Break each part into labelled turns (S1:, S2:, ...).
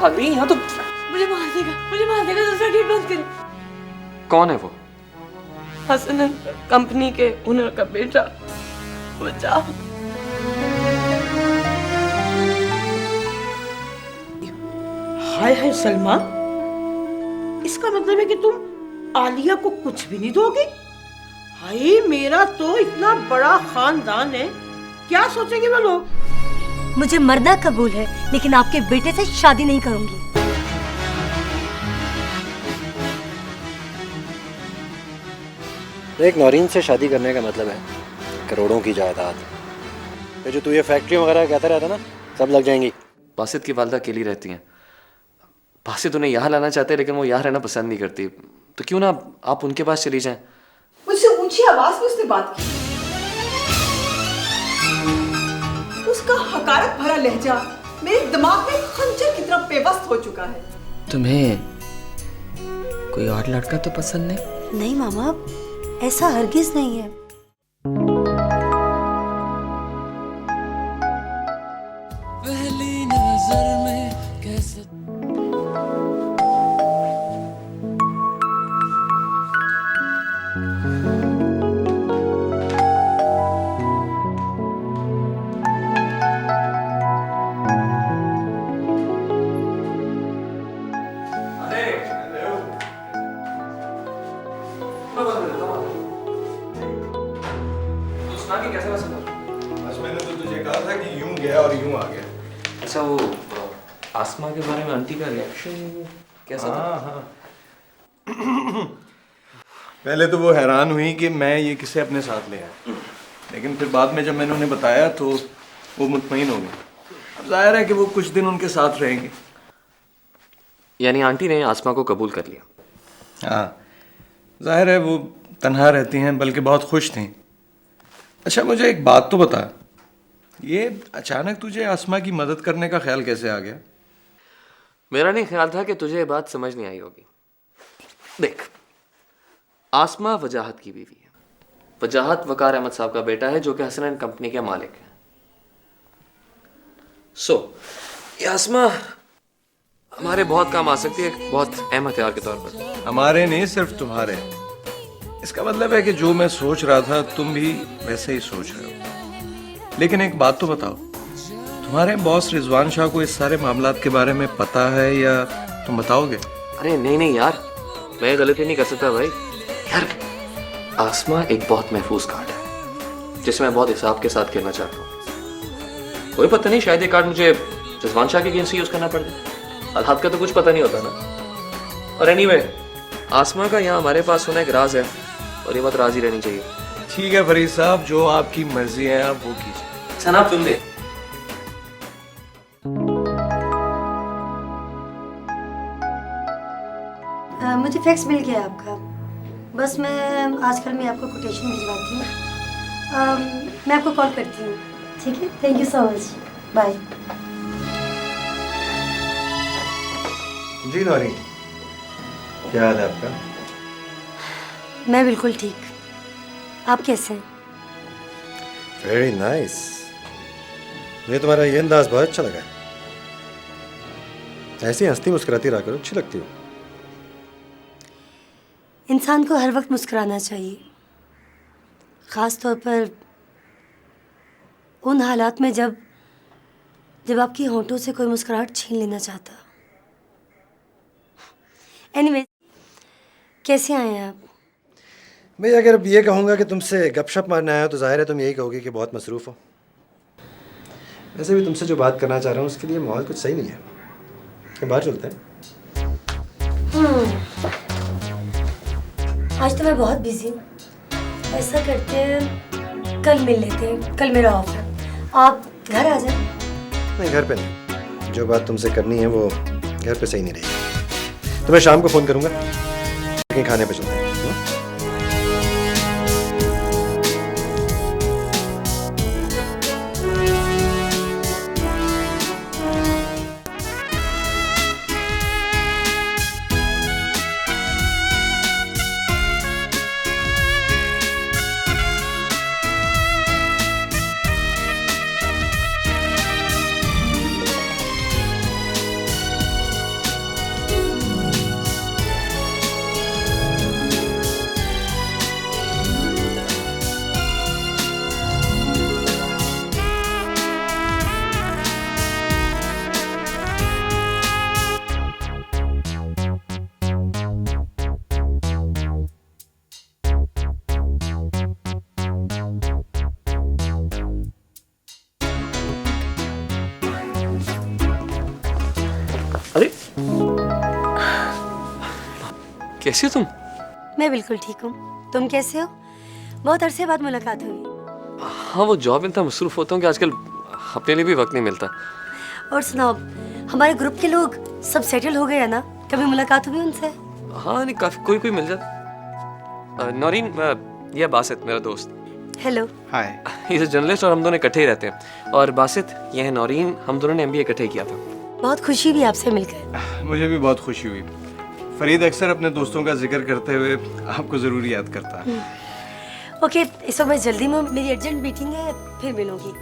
S1: भाभी यहाँ तो
S2: मुझे मार देगा दूसरा गेट बंद करो।
S1: कौन है वो?
S2: हसन कंपनी के ओनर का बेटा। बचाओ।
S3: हाय हाय सलमा, इसका मतलब है कि तुम आलिया को कुछ भी नहीं दोगे? हाय, मेरा तो इतना बड़ा खानदान है, क्या सोचेंगे वो लोग?
S4: मुझे मरना कबूल है, लेकिन आपके बेटे से शादी नहीं करूंगी।
S5: एक नौरीन से शादी करने का मतलब है करोड़ों की जायदाद। ये जो तू ये फैक्ट्री वगैरह कहता रहता ना, सब लग जाएंगी।
S1: बासित की वालदा अकेली रहती हैं। बासित उन्हें यहाँ लाना चाहते हैं, लेकिन वो यहाँ रहना पसंद नहीं करती। तो क्यों ना आप उनके पास चली जाएं?
S6: मुझसे ऊंची आवाज में उसने बात की। उसका हकारत भरा लहजा मेरे दिमाग में खंजर की तरह पेवस्त हो चुका है।
S1: तुम्हें कोई और लड़का तो पसंद नहीं?
S4: नहीं मामा, ऐसा हरगिज नहीं है।
S7: पहली नजर में कैसे
S8: बस मैंने तो तुझे कहा था कि यूं गया और यूं आ गया।
S1: अच्छा, वो आसमा के बारे में आंटी का रिएक्शन कैसा था?
S8: हाँ। पहले तो वो हैरान हुई कि मैं ये किसे अपने साथ ले आया, लेकिन फिर बाद में जब मैंने उन्हें बताया तो वो मुतमईन हो गई। अब जाहिर है कि वो कुछ दिन उनके साथ रहेंगे।
S1: यानी आंटी ने आसमा को कबूल कर लिया?
S8: हाँ, जाहिर है वो तन्हा रहती हैं, बल्कि बहुत खुश थीं। अच्छा, मुझे एक बात तो बता, ये अचानक तुझे आसमा की मदद करने का ख्याल कैसे आ गया?
S1: मेरा नहीं ख्याल था कि तुझे ये बात समझ नहीं आई होगी। देख, आसमा वजाहत की बीवी है। वजाहत वकार अहमद साहब का बेटा है, जो कि हसन एंड कंपनी के मालिक हैं। ये आसमा हमारे बहुत काम आ सकती है, एक बहुत अहम हथियार के तौर पर।
S8: हमारे नहीं, सिर्फ तुम्हारे। इसका मतलब है कि जो मैं सोच रहा था तुम भी वैसे ही सोच रहे हो। लेकिन एक बात तो बताओ, तुम्हारे बॉस रिजवान शाह को इस सारे मामलात के बारे में पता है या तुम बताओगे?
S1: अरे नहीं यार, मैं गलती नहीं कर सकता भाई। यार, आसमा एक बहुत महफूज कार्ड है, जिसे मैं बहुत हिसाब के साथ खेलना चाहता हूँ। कोई पता नहीं, शायद ये कार्ड मुझे रिजवान शाह के अगेंस्ट यूज करना पड़ जाए। हालात का तो कुछ पता नहीं होता ना। और एनीवे, आसमा का यहाँ हमारे पास होना एक राज है, और ये बात राजी रहनी चाहिए।
S8: ठीक है फरीद साहब, जो आपकी मर्जी है आप वो कीजिए।
S1: सना, तुम दे।
S4: मुझे फैक्स मिल गया आपका। बस मैं आजकल मैं आपको कोटेशन भिजवाती हूँ। मैं आपको कॉल करती हूँ, ठीक है? Thank you so much, bye.
S5: जी नौरीन, क्या हाल है आपका?
S4: मैं बिल्कुल ठीक। आप कैसे हैं?
S5: Very nice. मुझे तुम्हारा ये अंदाज बहुत अच्छा लगा है। ऐसी हंसती मुस्कुराती रहा करो, अच्छी लगती हो।
S4: इंसान को हर वक्त मुस्कुराना चाहिए, ख़ास तौर पर उन हालात में जब आपकी होंठों से कोई मुस्कुराहट छीन लेना चाहता। एनीवे, कैसे आए हैं आप?
S5: भाई, अगर ये कहूँगा कि तुमसे गपशप मारने आया हो तो जाहिर है तुम यही कहोगे कि बहुत मसरूफ़ हो। वैसे भी तुमसे जो बात करना चाह रहा हूँ उसके लिए माहौल कुछ सही नहीं है। कि बाहर चलते हैं?
S4: आज तो मैं बहुत बिजी हूँ। ऐसा करते हैं, कल मिल लेते हैं। कल मेरा ऑफ है, आप घर आ जाएं।
S5: नहीं, घर पे नहीं। जो बात तुमसे करनी है वो घर पे सही नहीं रहेगी। तो मैं शाम को फ़ोन करूँगा, कहीं खाने पे चलते हैं।
S1: कैसी हो तुम?
S4: मैं बिल्कुल ठीक हूँ। तुम कैसे हो? बहुत अरसे बाद मुलाकात हुई।
S1: हाँ, वो जॉब में इतना मसरूफ होता हूँ कि आजकल अपने लिए भी वक्त नहीं मिलता।
S4: और सुनाओ, हमारे ग्रुप के लोग सब सेटल हो गए हैं ना? कभी मुलाकात हुई उनसे?
S1: हाँ, नहीं काफी कोई मिल जाता। नौरीन, ये बासित मेरा दोस्त।
S4: Hello.
S5: Hi.
S1: Is a journalist और हम दोनों इकट्ठे ही रहते हैं। और बासित ये है नौरीन, हम दोनों ने एमबीए इकट्ठे किया था।
S4: बहुत खुशी हुई आपसे मिलकर।
S8: मुझे भी बहुत खुशी हुई। फरीद अक्सर अपने दोस्तों का जिक्र करते हुए आपको जरूर याद करता है।
S4: ओके, इस वक्त मैं जल्दी में, मेरी अर्जेंट मीटिंग है, फिर मिलूंगी।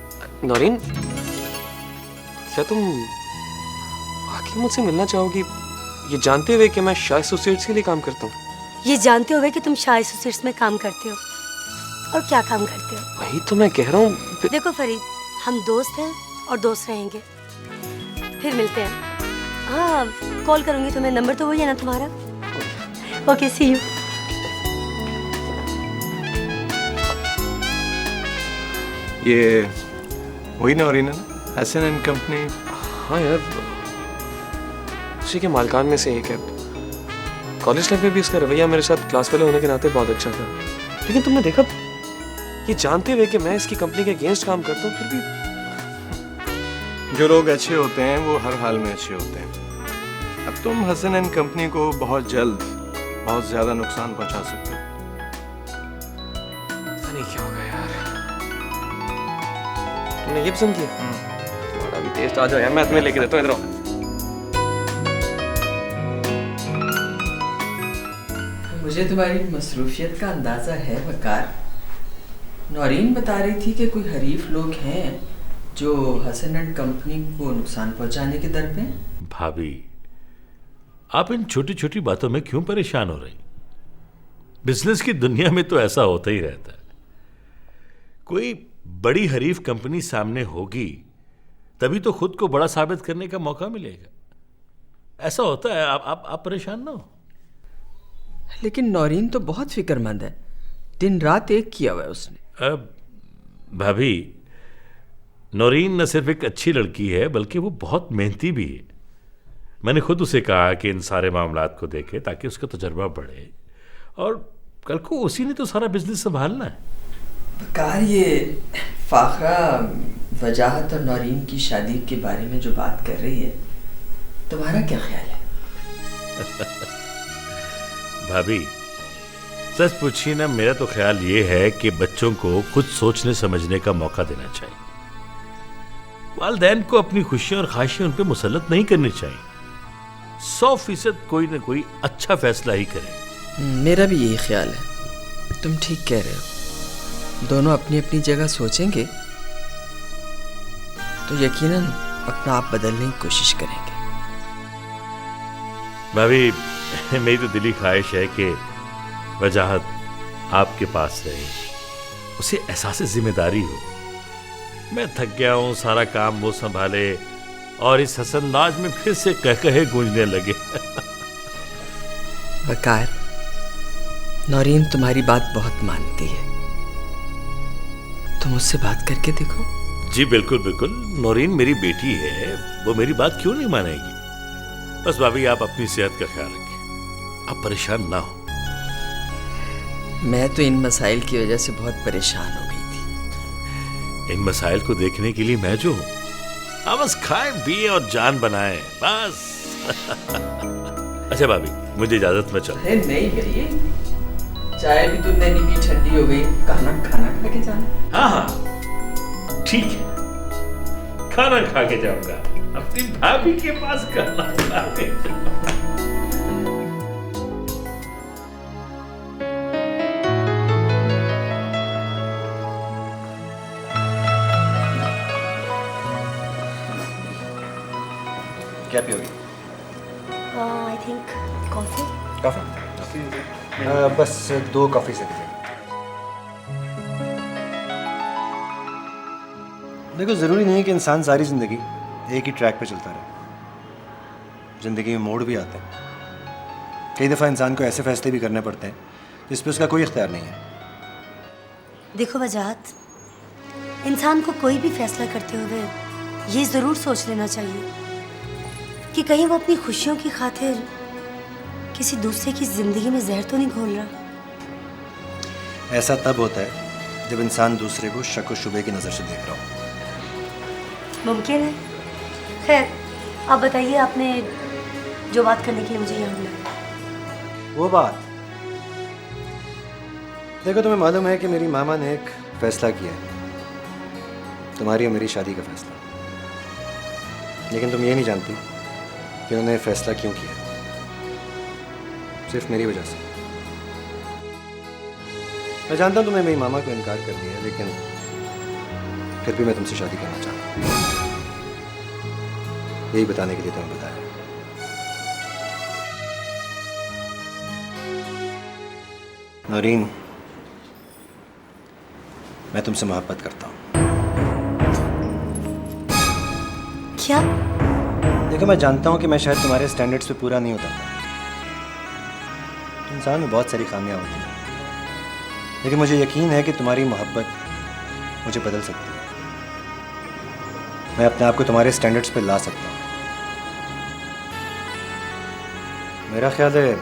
S1: नौरीन, क्या तुम वाकई मुझसे मिलना चाहोगी, ये जानते हुए कि मैं शाह एसोसिएट्स के लिए काम करता हूँ?
S4: ये जानते हुए कि तुम शाह एसोसिएट्स में काम करते हो, और क्या काम करते हो?
S1: वही तो मैं कह रहा हूँ।
S4: देखो फरीद, हम दोस्त हैं और दोस्त रहेंगे। फिर मिलते हैं। हाँ, कॉल करूंगी तुम्हें। नंबर तो वही है ना तुम्हारा? Okay, see you.
S8: ये वही नौरीन है ना, हसन एंड कंपनी?
S1: हाँ यार, उसी के मालिकान में से एक है। कॉलेज लाइफ में भी इसका रवैया मेरे साथ क्लास फेलो होने के नाते बहुत अच्छा था। लेकिन तुमने देखा, ये जानते हुए कि मैं इसकी कंपनी के अगेंस्ट काम करता हूँ, फिर भी।
S8: जो लोग अच्छे होते हैं वो हर हाल में अच्छे होते हैं। अब तुम हसन एंड कंपनी को बहुत जल्द बहुत ज्यादा नुकसान पहुंचा सकते हो।
S1: पता नहीं क्या होगा यार। तुमने ये पसंद किया? तुम्हारा भी टेस्ट आ जाओ यार, मैं तुम्हें लेके देता हूँ, इधर आओ।
S9: मुझे तुम्हारी मसरूफियत का अंदाजा है वकार। नौरीन बता रही थी कि कोई हरीफ लोग हैं जो हसन एंड कंपनी को नुकसान पहुंचाने के दर पे हैं।
S10: भाभी, आप इन छोटी छोटी बातों में क्यों परेशान हो रही? बिजनेस की दुनिया में तो ऐसा होता ही रहता है। कोई बड़ी हरीफ कंपनी सामने होगी तभी तो खुद को बड़ा साबित करने का मौका मिलेगा। ऐसा होता है। आप परेशान ना हो।
S9: लेकिन नौरीन तो बहुत फिक्रमंद है, दिन रात एक किया हुआ है उसने।
S10: भाभी, नौरीन न सिर्फ एक अच्छी लड़की है बल्कि वो बहुत मेहनती भी है। मैंने खुद उसे कहा कि इन सारे मामलात को देखे ताकि उसका तजर्बा बढ़े, और कल को उसी ने तो सारा बिजनेस संभालना है।
S9: वकार, ये फाखरा वजाहत और नौरीन की शादी के बारे में जो बात कर रही है, तुम्हारा क्या ख्याल है?
S10: भाभी, सच पूछिए ना, मेरा तो ख्याल ये है कि बच्चों को खुद सोचने समझने का मौका देना चाहिए। वालिदैन को अपनी खुशियां और ख्वाहिशें उन पर मुसल्लत नहीं करनी चाहिए। 100% कोई ना कोई अच्छा फैसला ही करे।
S9: मेरा भी यही ख्याल है। तुम ठीक कह रहे हो। दोनों अपनी अपनी जगह सोचेंगे तो यकीनन अपना आप बदलने की कोशिश करेंगे।
S10: भाभी, मेरी तो दिली ख्वाहिश है कि वजाहत आपके पास रहे, उसे एहसास जिम्मेदारी हो। मैं थक गया हूं, सारा काम वो संभाले और इस हसननाज में फिर से कहे गूंजने लगे।
S9: वकार, नौरीन तुम्हारी बात बहुत मानती है, तुम उससे बात करके देखो।
S10: जी बिल्कुल बिल्कुल, नौरीन मेरी बेटी है, वो मेरी बात क्यों नहीं मानेगी। बस भाभी, आप अपनी सेहत का ख्याल रखें, आप परेशान ना हो।
S9: मैं तो इन मसाइल की वजह से बहुत परेशान हो गई थी।
S10: इन मसाइल को देखने के लिए मैं जो हूं, आप बस खाएं पिए और जान बनाएं, बस। अच्छा भाभी, मुझे इजाजत में चलो।
S9: अरे नहीं भैया, चाय भी तुमने नहीं पी, ठंडी हो गई। खाना खा के जाना।
S10: हाँ हाँ ठीक है, खाना खा के जाऊंगा, अपनी भाभी के पास खाना खा के जाऊंगा।
S5: क्या पियोगी?
S4: I think coffee.
S5: कॉफ़ी? बस 2 कॉफ़ी से दीजिए। देखो, ज़रूरी नहीं है कि इंसान सारी ज़िंदगी एक ही ट्रैक पे चलता रहे। ज़िंदगी में मोड़ भी आते हैं। कई दफ़ा इंसान को ऐसे फैसले भी करने पड़ते हैं जिस पे उसका कोई इख्तियार नहीं है।
S4: देखो वजाहत, इंसान को कोई भी फैसला करते हुए ये ज़रूर सोच लेना चाहिए कि कहीं वो अपनी खुशियों की खातिर किसी दूसरे की जिंदगी में जहर तो नहीं घोल रहा?
S5: ऐसा तब होता है जब इंसान दूसरे को शक व शुबे की नज़र से देख रहा हो।
S4: मुमकिन है। खैर, आप बताइए, आपने जो बात करने के लिए मुझे यहाँ बुलाया।
S5: वो बात, देखो तुम्हें मालूम है कि मेरी मामा ने एक फैसला किया है, तुम्हारी और मेरी शादी का फैसला। लेकिन तुम ये नहीं जानती कि उन्होंने फैसला क्यों किया। सिर्फ मेरी वजह से। मैं जानता हूँ तुमने मेरी मामा को इनकार कर दिया, लेकिन फिर भी मैं तुमसे शादी करना चाहता हूँ। यही बताने के लिए तुम्हें बताया। नौरीन, मैं तुमसे मोहब्बत करता हूँ।
S4: क्या?
S5: देखो, मैं जानता हूँ कि मैं शायद तुम्हारे स्टैंडर्ड्स पे पूरा नहीं उतरता। इंसान में बहुत सारी खामियां होती हैं, लेकिन मुझे यकीन है कि तुम्हारी मोहब्बत मुझे बदल सकती है। मैं अपने आप को तुम्हारे स्टैंडर्ड्स पे ला सकता हूँ। मेरा ख्याल है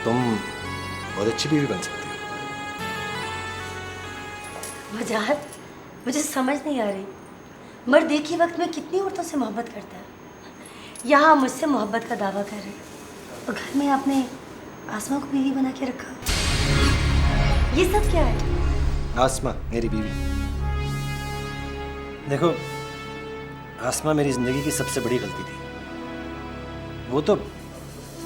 S5: तुम बहुत अच्छी बीवी बन सकती हो।
S4: वजाहत, मुझे समझ नहीं आ रही, मर्द एक ही वक्त में कितनी औरतों से मोहब्बत करता है। यहाँ मुझसे मोहब्बत का दावा कर रहे हैं और घर में आपने आसमा को बीवी बना के रखा। ये सब क्या है?
S5: आसमा मेरी बीवी। देखो, आसमा मेरी जिंदगी की सबसे बड़ी गलती थी। वो तो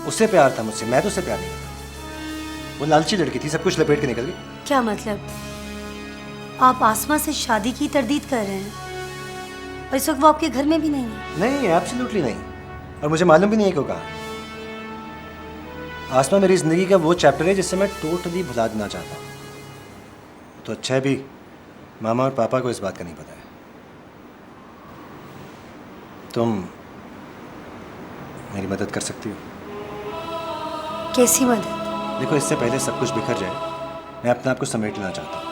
S5: उससे प्यार था मुझसे, मैं तो उससे प्यार नहीं करता। वो लालची लड़की थी, सब कुछ लपेट के निकल गई।
S4: क्या मतलब? आप आसमा से शादी की तरदीद कर रहे हैं और इस वक्त वो आपके घर में भी नहीं है?
S5: नहीं, एब्सोल्युटली नहीं। और मुझे मालूम भी नहीं है क्यों कहा। आसमा मेरी जिंदगी का वो चैप्टर है जिससे मैं टोटली भुला देना चाहता हूँ। तो अच्छा है भी मामा और पापा को इस बात का नहीं पता है। तुम मेरी मदद कर सकती हो।
S4: कैसी मदद?
S5: देखो, इससे पहले सब कुछ बिखर जाए, मैं अपने आप को समेट लेना चाहता हूँ।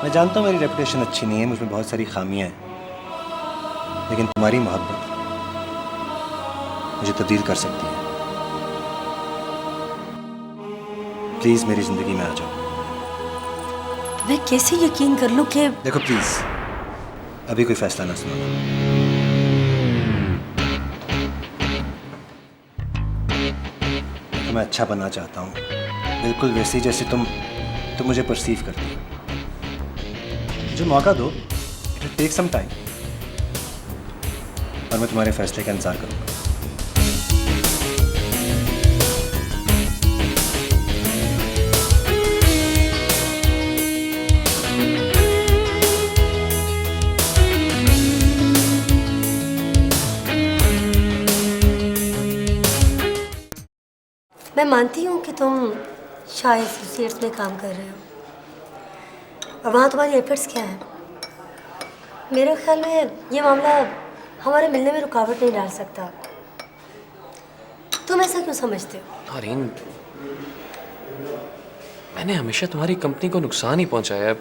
S5: मैं जानता हूँ मेरी रेपुटेशन अच्छी नहीं है, मुझमें बहुत सारी खामियां हैं, लेकिन तुम्हारी मोहब्बत मुझे तब्दील कर सकती है। प्लीज मेरी जिंदगी में आ जाओ।
S4: मैं कैसे यकीन कर लूं कि...
S5: देखो प्लीज, अभी कोई फैसला ना सुनाओ। मैं अच्छा बनना चाहता हूँ, बिल्कुल वैसे जैसे तुम मुझे परसीव करती हो। मुझे मौका दो, it will take some time, और मैं तुम्हारे फैसले का इंतजार करूँगा।
S4: मैं मानती हूँ कि तुम शाह एसोसिएट्स में काम कर रहे हो और वहाँ तुम्हारी एफर्ट्स क्या है। मेरे ख्याल में ये मामला हमारे मिलने में रुकावट नहीं डाल सकता। तुम ऐसा क्यों समझते हो?
S1: नौरीन, मैंने हमेशा तुम्हारी कंपनी को नुकसान ही पहुंचाया है।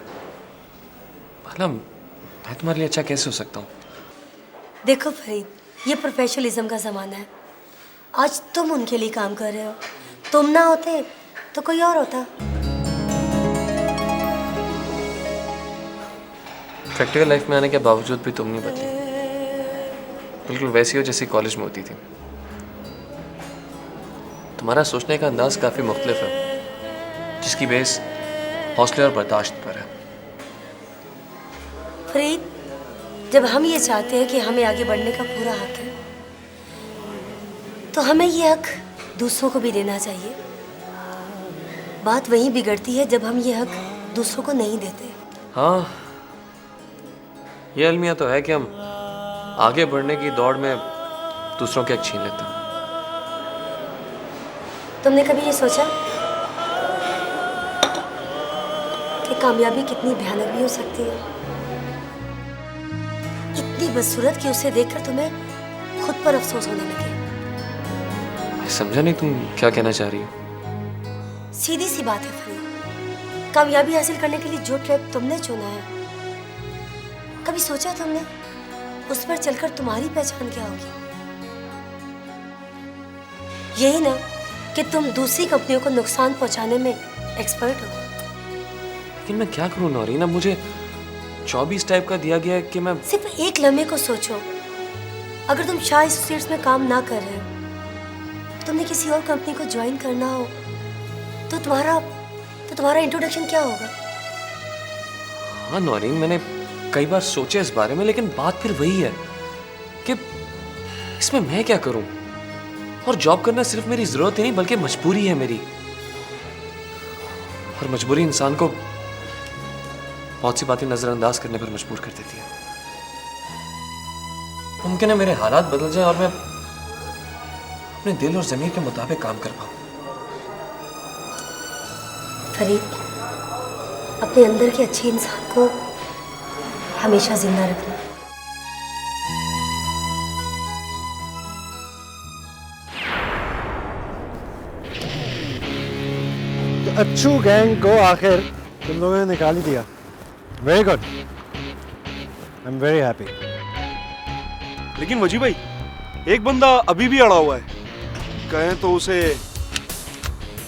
S1: मतलब मैं तुम्हारे लिए अच्छा कैसे हो सकता हूँ?
S4: देखो फरीद, ये प्रोफेशनलिज्म का ज़माना है। आज तुम उनके लिए काम कर रहे हो, तुम ना होते तो कोई और होता।
S1: प्रैक्टिकल लाइफ में आने के बावजूद भी तुम नहीं बदली, बिल्कुल वैसी हो जैसी कॉलेज में होती थी। तुम्हारा सोचने का अंदाज काफ़ी मुख्तलिफ है, जिसकी बेस हौसले और बर्दाश्त पर है।
S4: फरीद, जब हम ये चाहते हैं कि हमें आगे बढ़ने का पूरा हक है, तो हमें ये हक दूसरों को भी देना चाहिए। बात वहीं बिगड़ती है जब हम ये हक दूसरों को नहीं देते।
S1: हाँ, ये अलमिया तो है कि हम आगे बढ़ने की दौड़ में दूसरों के हक छीन लेते हैं।
S4: तुमने कभी ये सोचा कि कामयाबी कितनी भयानक भी हो सकती है? इतनी बदसूरत कि उसे देखकर तुम्हें खुद पर अफसोस होने लगे।
S1: समझा नहीं तुम क्या कहना चाह रही हो?
S4: सीधी सी बात है फरीद, कामयाबी हासिल करने के लिए जो ट्रैक तुमने चुना है, कभी सोचा तुमने उस पर चलकर तुम्हारी पहचान क्या होगी? यही ना कि तुम दूसरी कंपनियों को नुकसान पहुंचाने में एक्सपर्ट हो।
S1: लेकिन मैं क्या करूं नौरीन, अब मुझे 24 टाइप का दिया गया है कि मैं
S4: सिर्फ एक लम्हे को सोचो, अगर तुम शाह एसोसिएट्स में काम ना कर रहे हो, तुमने किसी और कंपनी को ज्वाइन करना हो, तो तुम्हारा इंट्रोडक्शन क्या होगा?
S1: हाँ नौरीन, मैंने कई बार सोचा इस बारे में, लेकिन बात फिर वही है कि इसमें मैं क्या करूं। और जॉब करना सिर्फ मेरी जरूरत ही नहीं बल्कि मजबूरी है मेरी, और मजबूरी इंसान को बहुत सी बातें नजरअंदाज करने पर मजबूर कर देती है। मुमकिन है मेरे हालात बदल जाएं और मैं अपने दिल और जमीर के मुताबिक काम कर पाऊं।
S4: फरीद, अपने अंदर के अच्छे इंसान को हमेशा जिंदा रखना।
S5: तो अच्छू गैंग को आखिर तुम लोगों ने निकाल ही दिया। Very good, I am very happy.
S11: लेकिन वजी भाई, एक बंदा अभी भी अड़ा हुआ है, कहें तो उसे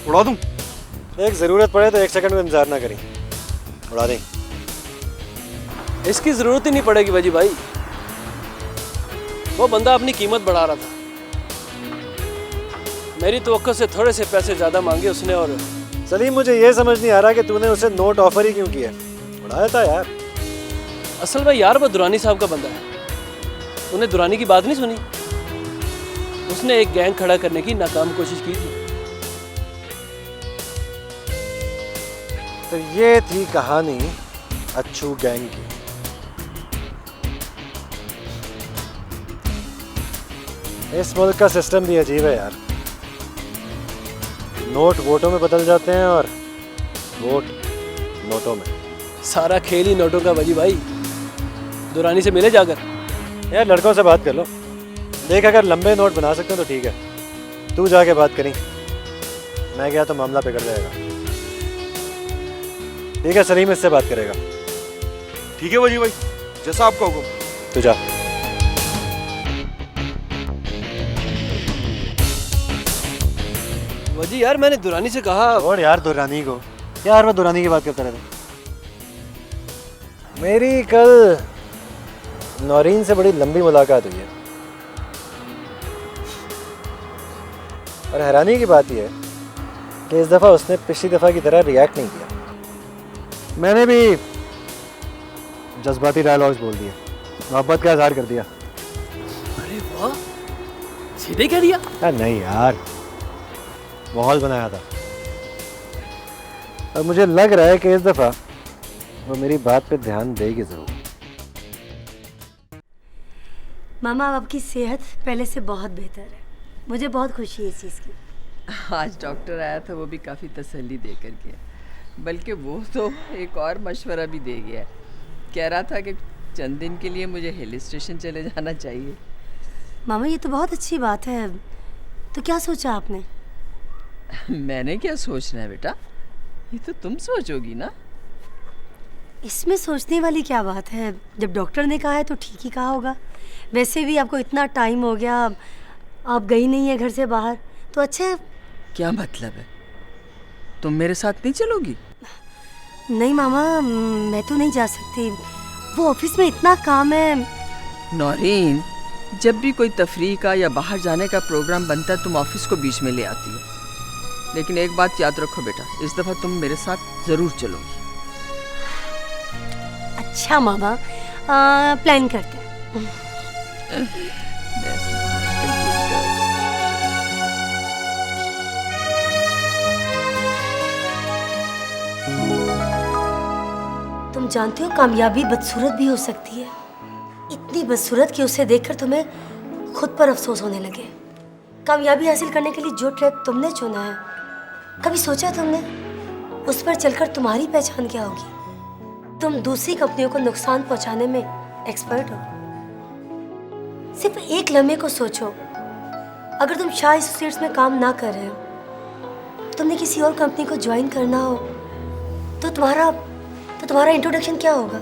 S11: उड़ा दूं?
S5: एक ज़रूरत पड़े तो 1 सेकंड में इंतजार ना करें, उड़ा दें।
S12: इसकी जरूरत ही नहीं पड़ेगी वजी भाई, वो बंदा अपनी कीमत बढ़ा रहा था। मेरी तवक्को से थोड़े से पैसे ज्यादा मांगे उसने। और
S5: सलीम, मुझे ये समझ नहीं आ रहा कि तूने उसे नोट ऑफर ही क्यों किया, उड़ाया था यार।
S12: असल में यार वो दुरानी साहब का बंदा है, उन्हें दुरानी की बात नहीं सुनी। उसने एक गैंग खड़ा करने की नाकाम कोशिश की थी।
S5: तो ये थी कहानी अच्छू गैंग की। इस मुल्क का सिस्टम भी अजीब है यार, नोट वोटों में बदल जाते हैं और वोट नोटों में।
S12: सारा खेल ही नोटों का वजी भाई। दुरानी से मिले जाकर।
S5: यार लड़कों से बात कर लो, देख अगर लंबे नोट बना सकते हो तो ठीक है, तू जाके बात करी, मैं गया तो मामला बिगड़ जाएगा। ठीक है, सलीम इससे बात करेगा।
S11: ठीक है वजी भाई, जैसा आपका हुक्म।
S5: तू जा।
S12: वजी यार, मैंने दुरानी से कहा।
S5: और यार दुरानी को यार, मैं दुरानी की बात करता रहता। मेरी कल नौरीन से बड़ी लंबी मुलाकात हुई है, और हैरानी की बात यह है कि इस दफ़ा उसने पिछली दफ़ा की तरह रिएक्ट नहीं किया। मैंने भी जज्बाती डायलॉग्स बोल दिए, मोहब्बत का इजहार कर दिया।
S12: अरे वाह, सीधे कह दिया?
S5: नहीं यार, माहौल बनाया था। और मुझे लग रहा है कि इस दफ़ा वो मेरी बात पे ध्यान देगी ज़रूर।
S4: मामा, अब आपकी सेहत पहले से बहुत बेहतर है, मुझे बहुत खुशी है इस चीज़ की।
S9: आज डॉक्टर आया था, वो भी काफ़ी तसल्ली दे कर गया, बल्कि वो तो एक और मशवरा भी दे गया। कह रहा था कि चंद दिन के लिए मुझे हिल स्टेशन चले जाना चाहिए।
S4: मामा, ये तो बहुत अच्छी बात है। तो क्या सोचा आपने?
S9: मैंने क्या सोचना है बेटा, ये तो तुम सोचोगी ना।
S4: इसमें सोचने वाली क्या बात है, जब डॉक्टर ने कहा है तो ठीक ही कहा होगा। वैसे भी आपको इतना टाइम हो गया, आप गई नहीं है घर से बाहर, तो अच्छा है।
S9: क्या मतलब है, तुम मेरे साथ नहीं चलोगी?
S4: नहीं मामा, मैं तो नहीं जा सकती, वो ऑफिस में इतना काम है।
S9: नौरीन, जब भी कोई तफरीह का या बाहर जाने का प्रोग्राम बनता है तुम ऑफिस को बीच में ले आती हो। लेकिन एक बात याद रखो बेटा, इस दफ़ा तुम मेरे साथ ज़रूर चलोगी।
S4: अच्छा मामा, प्लान करते हैं। तुम जानते हो कामयाबी बदसूरत भी हो सकती है, इतनी बदसूरत कि उसे देखकर तुम्हें खुद पर अफसोस होने लगे। कामयाबी हासिल करने के लिए जो ट्रैक तुमने चुना है, कभी सोचा तुमने उस पर चलकर तुम्हारी पहचान क्या होगी? तुम दूसरी कंपनियों को नुकसान पहुंचाने में एक्सपर्ट हो। सिर्फ एक लम्हे को सोचो, अगर तुम शाह एसोसिएट्स में काम ना कर रहे हो, तुमने किसी और कंपनी को ज्वाइन करना हो, तो तुम्हारा इंट्रोडक्शन क्या होगा?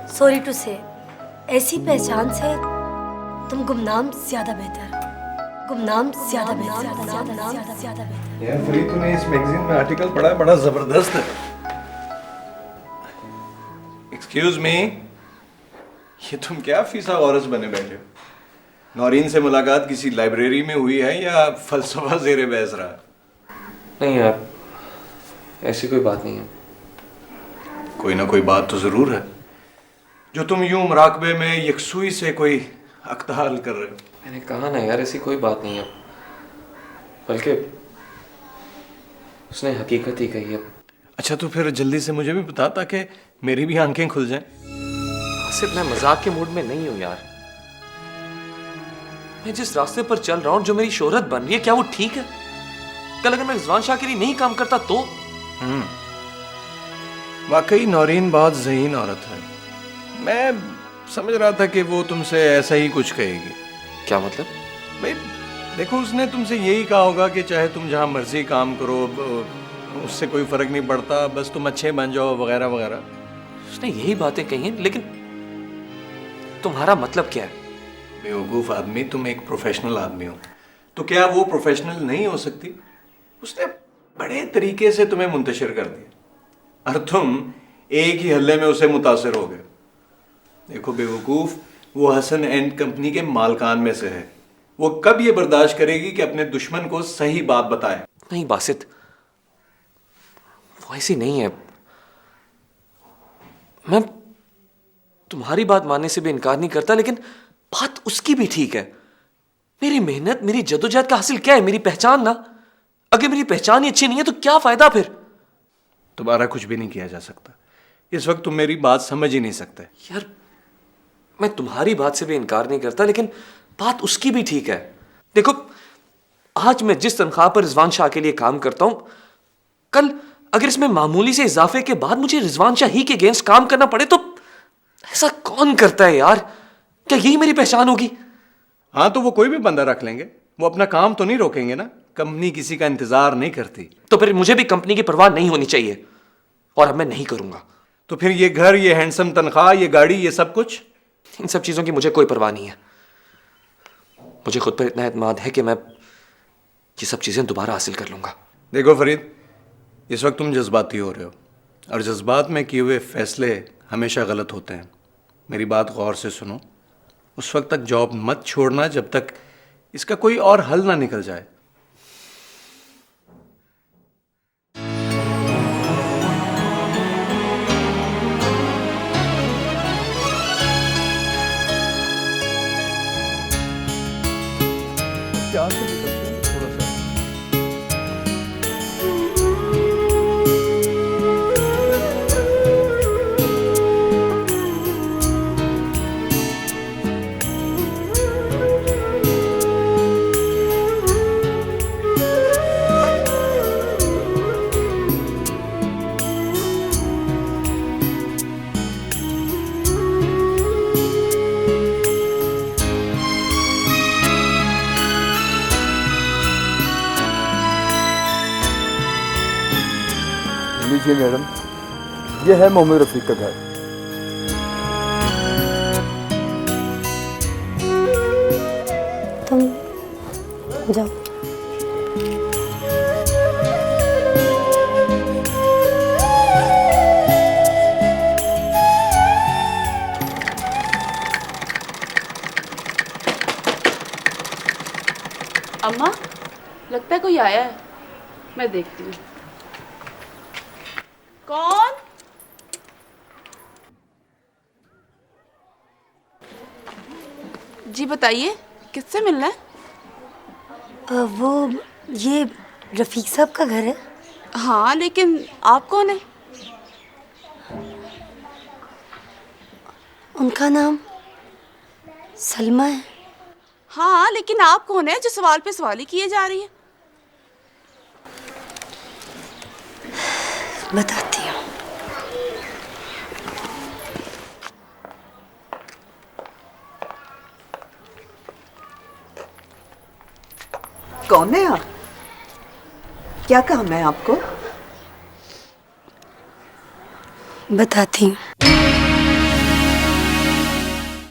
S4: सॉरी टू से, ऐसी पहचान से तुम गुमनाम ज्यादा बेहतर हो। गुमनाम ज्यादा बेहतर।
S8: यार फरीद, तूने इस मैगजीन में आर्टिकल पढ़ा है, बड़ा जबरदस्त है। एक्सक्यूज मी, ये तुम क्या फीसा औरस बने बैठे हो? नौरीन से मुलाकात किसी लाइब्रेरी में हुई है या फलसफा ज़ेरे बहस रहा है?
S1: नहीं यार, ऐसी कोई बात नहीं है।
S8: कोई ना कोई बात तो जरूर है जो तुम यूं मुराकबे में यकसुई से कोई अख्ताल कर रहे हो।
S1: मैंने कहा ना यार, ऐसी कोई बात नहीं है, बल्कि उसने हकीकत ही कही है।
S8: अच्छा तो फिर जल्दी से मुझे भी बता ताकि मेरी भी आंखें खुल जाएं।
S1: सिर्फ मैं मजाक के मूड में नहीं हूं यार। मैं जिस रास्ते पर चल रहा हूं, जो मेरी शोहरत बन रही है, क्या वो ठीक है? कल अगर मैं रिजवान शाह के लिए नहीं काम करता तो?
S8: वाकई नौरीन बहुत ज़हीन औरत है। मैं समझ रहा था कि वो तुमसे ऐसा ही कुछ कहेगी।
S1: क्या मतलब?
S8: भाई देखो, उसने तुमसे यही कहा होगा कि चाहे तुम जहाँ मर्जी काम करो, उससे कोई फर्क नहीं पड़ता, बस तुम अच्छे बन जाओ वगैरह वगैरह।
S1: उसने यही बातें कही हैं, लेकिन तुम्हारा मतलब क्या है?
S8: बेवकूफ़ आदमी, तुम एक प्रोफेशनल आदमी हो, तो क्या वो प्रोफेशनल नहीं हो सकती? उसने बड़े तरीके से तुम्हें मुंतशिर कर दिया और तुम एक ही हल्ले में उसे मुतासिर हो गए। देखो बेवकूफ़, वो हसन एंड कंपनी के मालकान में से है। वो कब ये बर्दाश्त करेगी कि अपने दुश्मन को सही बात बताए?
S1: नहीं बासित, वो ऐसी नहीं है। मैं तुम्हारी बात मानने से भी इनकार नहीं करता, लेकिन बात उसकी भी ठीक है। मेरी मेहनत, मेरी जदोजहद का हासिल क्या है? मेरी पहचान ना। अगर मेरी पहचान ही अच्छी नहीं है तो क्या फायदा फिर?
S8: दोबारा कुछ भी नहीं किया जा सकता। इस वक्त तुम मेरी बात समझ ही नहीं सकते।
S1: यार मैं तुम्हारी बात से भी इनकार नहीं करता, लेकिन बात उसकी भी ठीक है। देखो, आज मैं जिस तनख्वाह पर रिजवान शाह के लिए काम करता हूं, कल अगर इसमें मामूली से इजाफे के बाद मुझे रिजवान शाह ही के अगेंस्ट काम करना पड़े तो ऐसा कौन करता है यार? क्या यही मेरी पहचान होगी?
S8: हाँ तो वो कोई भी बंदा रख लेंगे, वो अपना काम तो नहीं रोकेंगे ना। कंपनी किसी का इंतजार नहीं करती।
S1: तो फिर मुझे भी कंपनी की परवाह नहीं होनी चाहिए, और अब मैं नहीं करूंगा।
S8: तो फिर ये घर, ये हैंडसम तनख्वाह, ये गाड़ी, ये सब कुछ,
S1: इन सब चीजों की मुझे कोई परवाह नहीं है। मुझे खुद पर इतना एतमाद है कि मैं ये सब चीजें दोबारा हासिल कर लूंगा।
S8: देखो फरीद, इस वक्त तुम जज्बाती हो रहे हो और जज्बात में किए हुए फैसले हमेशा गलत होते हैं। मेरी बात गौर से सुनो। उस वक्त तक जॉब मत छोड़ना जब तक इसका कोई और हल ना निकल जाए।
S13: लीजिए मैडम, यह है मोहम्मद रफीक का घर।
S4: तुम जाओ।
S2: अम्मा, लगता है कोई आया है, मैं देखती हूँ। कौन? जी बताइए, किससे मिलना है?
S4: वो ये रफीक साहब का घर है।
S2: हाँ, लेकिन आप कौन है?
S4: उनका नाम सलमा है।
S2: हाँ, लेकिन आप कौन है जो सवाल पे सवाल ही किए जा रही है?
S4: बताती हूँ।
S6: कौन है आप? क्या काम है आपको?
S4: बताती हूँ।